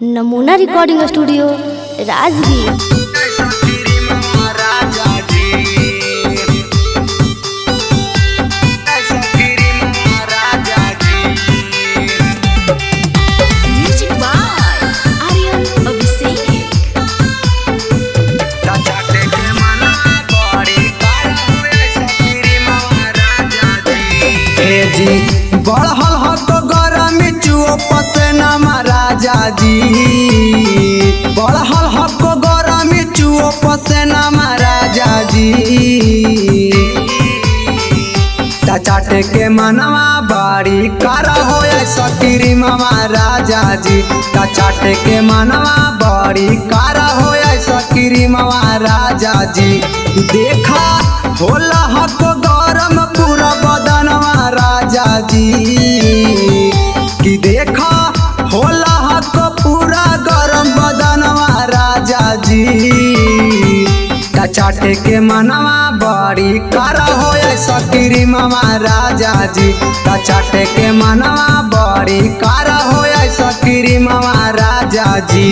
नमूना recording studio Rajgir. बढ़ल हो तो गरम चुओ पसेना महाराजा जी, बढ़ल हो तो गरम चुओ पसेना महाराजा जी। चाटे के मनवा बाड़ी करा हो सकीरी महाराजा जी, चाटे के मनवा बाड़ी करा हो सकीरी महाराजा जी। देखा होला हो तो गरम पूरा बदन महाराजा जी, कि देखा होला हक पूरा गरम बदन महाराजा जी। चाटे के मनवा बड़ी करा हो सकीरी महाराजा जी, चाटे के मनवा बड़ी करा हो सकीरी महाराजा जी।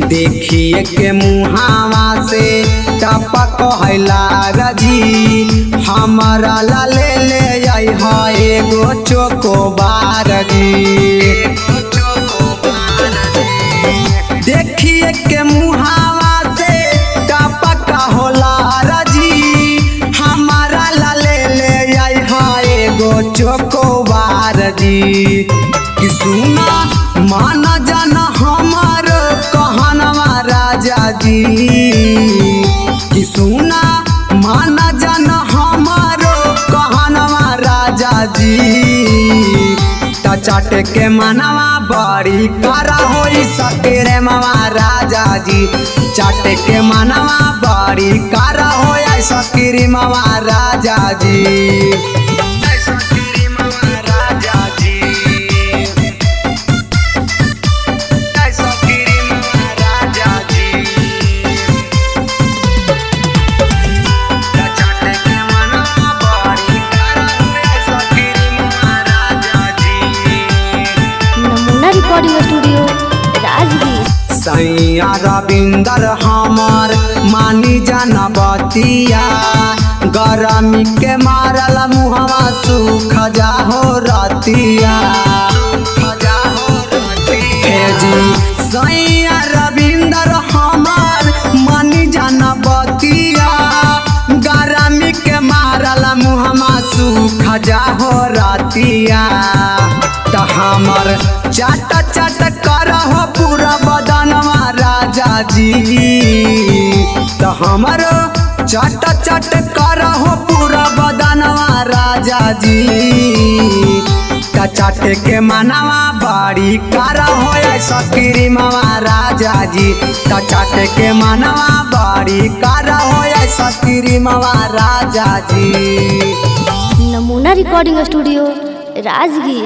देखिए के मुहावा से टपक जी, हमारा ला ले आई है एगो चोकोबार जी। देखिए के मुहावा से टपक जी, हमारा ला ले आई है एगो चोकोबार जी। कि सुना माना जाना हमार कहन महाराजा जी, कि सुना माना जाना हमारो कहन महाराजा जी। चाटे के मनवा बड़ी करा हो सकेरे महाराजा जी, चाटे के मनवा बड़ी करा हो सकेरी महाराजा जी। Recording studio Rajgir. सैया रविंदर हमार मानी जाना बतिया, गरमी के मारल मुहवा सूख जा हो रतिया। सैया रविंदर हमार मानी जाना बतिया, गरमी के मारल मुहवा सूख जा हो रतिया। तो हमर चाट चाट कर हो पूरा बदन महाराजा जी, तो हमर चाट चाट कर हो पूरा बदन महाराजा जी। चाटे के मनवा बड़ी कर हो सकीरी महाराजा जी, चाटे के मनवा बड़ी कर हो सकीरी महाराजा जी। नमूना रिकॉर्डिंग स्टूडियो राजगीर।